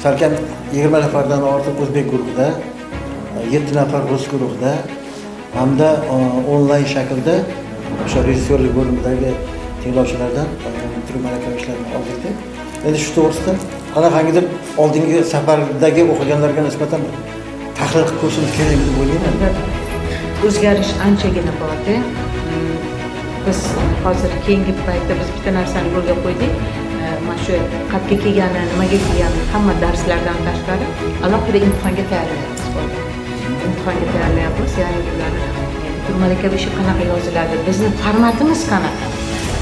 salkam 20 nafardan ortiq o'zbek guruhida, 7 nafar rus guruhida hamda onlayn shaklda o'sha rejissyorlik bo'limidagi tinglovchilardan turli malaka ishlarni oldik. Endi shu to'g'risida qanaqangidir oldingi safardagi o'qiganlarga nisbatan tahlil qilib ko'rishimiz kerak deb o'ylayman. O'zgarish anchagina bordi. Biz hozir keyingi paytda biz bitta narsani yo'lga qo'ydik. Mana shu qatga kelgani, nimaga kelgani hamma darslardan tashqari alohida imtihonga tayyorlayapmiz. Imtihonga tayyorlayapmiz, ya'ni ularni malakaviy ishi qanaqa yoziladi, bizni formatimiz qanaqa,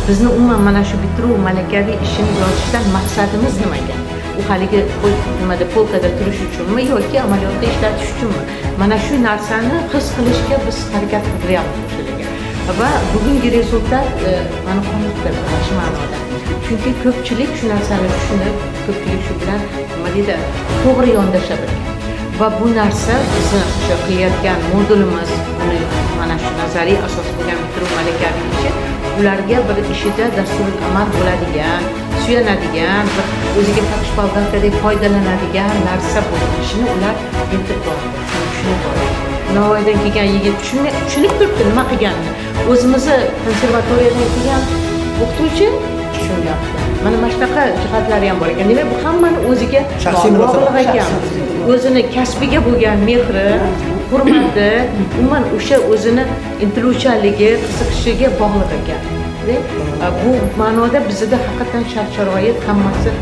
bizni umuman mana shu bitiruv malakaviy ishini yozishdan maqsadimiz nimaga, u haligi nimada polkada turish uchunmi yoki amaliyotda ishlatish uchunmi, mana shu narsani his qilishga biz harakat qilyapmiz o'shalarga. Va bugungi rezultat mani qoniqtirdi mana shu ma'noda. Chunki ko'pchilik shu narsani tushunib, ko'pchilik shu bilan nima deydi, to'g'ri yondasha bilgan. Va bu narsa bizni o'sha qilayotgan modulimiz, uni mana shu nazariy asos bo'lgan bitiruv malakaviy ishi ularga bir ishida dasturlik amal bo'ladigan, suyanadigan, bir o'ziga taqish bolg'ankadek foydalanadigan narsa bo'lishini ular yetib bordi, tushunib bordi. Navoiydan kelgan yigit tushunib turibdi nima qilganini. O'zimizni konservatoriyadan kelgan o'qituvchi tushunyapti. Mana shunaqa jihatlari ham bor ekan. Demak, bu hammani o'ziga bog'liq ekan. O'zini kasbiga bo'lgan mehri, hurmati, umuman o'sha o'zini intiluvchanligi, qiziqishiga bog'liq ekan. Bu ma'noda bizda haqiqatan shart-sharoit hammasi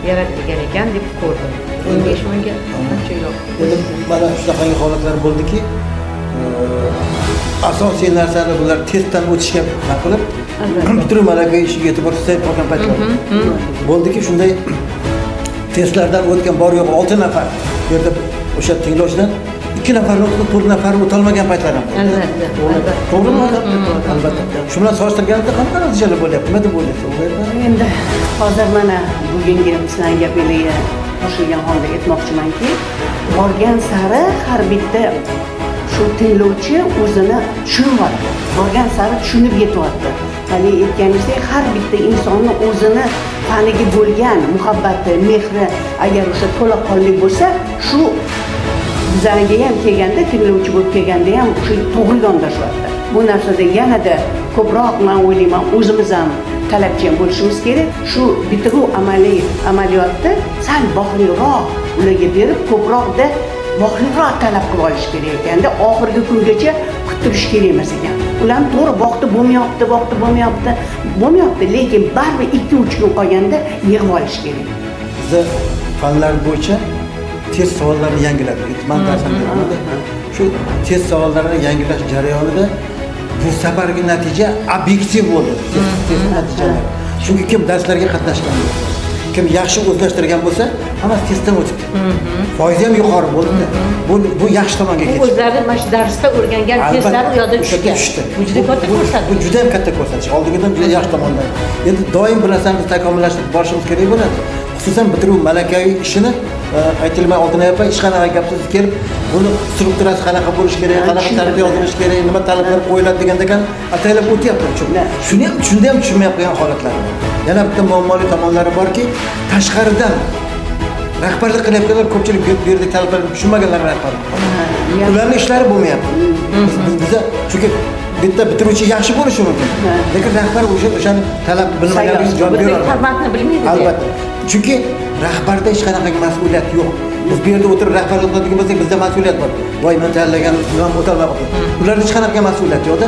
yaratilgan ekan deb ko'rdim. O'ngashmanga ancha yo'q. Mana shunaqangi holatlar bo'ldiki, asosiy narsani bular testdan o'tishga qilib, bitiruv malakaviy ishiga e'tibor qilib qolgan paytlar bo'ldiki, shunday testlardan o'tgan bor yo'q 6 nafar bu yerda o'sha tinglovchidan 2 nafar o'tib 4 nafar o'tolmagan paytlar ham bor. Albatta. To'g'rimi? Albatta. Shu bilan solishtirganda qanaqa natijalar bo'lyapti? Nima deb o'ylaysiz? Endi hozir mana bugungi sizlarning gapingizga qo'shilgan holda aytmoqchimanki, borgan sari har bitta shu tinglovchi o'zini tushunyapti. Borgan sari tushunib yetyapti. Hali aytganingizdek, har bitta insonni o'zini faniga bo'lgan muhabbati, mehri agar o'sha to'laqonli bo'lsa, shu bizlarga ham kelganda, tinglovchi bo'lib kelganda ham o'sha to'g'ri yondashyapti. Bu narsada yanada ko'proq men o'ylayman, o'zimiz ham talabchan bo'lishimiz kerak. Shu bitiruv amaliyotni sal bog'liqroq ularga berib, ko'proqda bog'liqroq talab qilib olish kerak ekanda, oxirgi kungacha kutirish kerak emas ekan. Ularni to'g'ri vaqti bo'lmayapti, lekin baribir 2-3 kun qolganda yig'ib olish kerak. Bizda fanlar bo'yicha test savollarini yangiladik. Shu test savollarini yangilash jarayonida bu safargi natija obyektiv bo'ldi. Test natijalari. Chunki kim darslarga qatnashgan bo'lsa, kim yaxshi o'zlashtirgan bo'lsa, hammasi testdan o'tibdi. Foizi ham yuqori bo'ldi. Bu yaxshi tomonga ketdi. O'zlari mana shu darsda o'rgangan testlar u yoqda tushgan. Bu juda katta ko'rsatkich. Bu juda ham katta ko'rsatkich. Oldingidan juda yaxshi tomonlar. Endi doim bir narsani takomillashtirib borishimiz kerak bo'ladi. Xususan bitiruv malakaviy ishini aytilmay oldin ham hech qanaqa gapsiz kelib, buni strukturasi qanaqa bo'lishi kerak, qanaqa tartib yozilishi kerak, nima talablar qo'yiladi degan ataylab o'tyapti. Shuni ham tushunmay qo'ygan holatlar bor. Yana bitta muammoli tomonlari borki, tashqaridan rahbarlik qilayotganlar ko'pchilik bu yerda talablarni tushunmaganlar rahbarlik. Ularning ishlari bo'lmayapti. Bizda chunki bitta bitiruvchi yaxshi bo'lishi mumkin, lekin rahbar o'shani talab bilmaganligi javob beradi. Formatni bilmaydi. Albatta. Chunki rahbarda hech qanaqa mas'uliyat yo'q. Biz bu yerda o'tirib rahbarlik qiladigan bo'lsak, bizda mas'uliyat bor. Voy, men tanlagan imom o'tolmay qoldi. Ularda hech qanaqa mas'uliyat yo'q-da.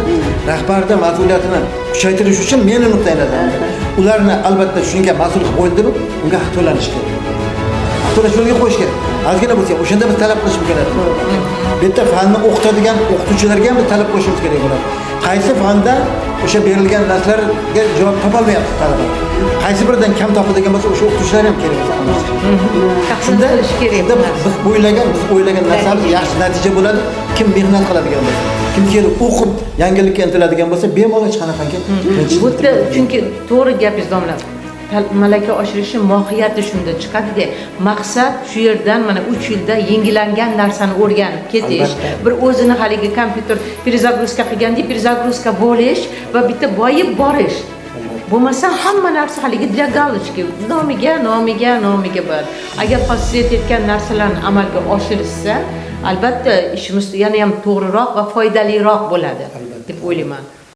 Rahbarda mas'uliyatini kuchaytirish uchun meni nuqtai nazarimdan ularni albatta shunga mas'ul qilib qo'ydirib, unga haq to'lanishi kerak. To'lash yo'lga qo'yish kerak. Ozgina bo'lsa, o'shanda biz talab qilishimiz kerak. Bu yerda fanni o'qitadigan o'qituvchilarga ham biz talab qo'yishimiz kerak bo'ladi. Qaysi fanda o'sha berilgan darslarga javob topolmayapti talabalar. Qaysi biridan kam topadigan bo'lsa, o'sha o'qituvchilar ham kerak bo'lsa. Shunda biz o'ylagan narsamiz yaxshi natija bo'ladi. Kim mehnat qiladigan bo'lsa, kim kelib o'qib yangilikka intiladigan bo'lsa, bemalol hech qanaqangi qiyinchilik. Chunki to'g'ri gapingiz domla. Malaka oshirishi mohiyati shunda chiqadi-da. Maqsad shu yerdan mana 3 yilda yengillangan narsani o'rganib ketish, bir o'zini haligi kompyuter перезагрузка qilganda перезагрузка bo'lish va bitta boyib borish. Bo'lmasam hamma narsa haligi для галочки nomiga bo'ladi. Agar hozir siz aytayotgan narsalarni amalga oshirishsa, albatta ishimiz yana ham to'g'riroq va foydaliroq bo'ladi deb o'ylayman.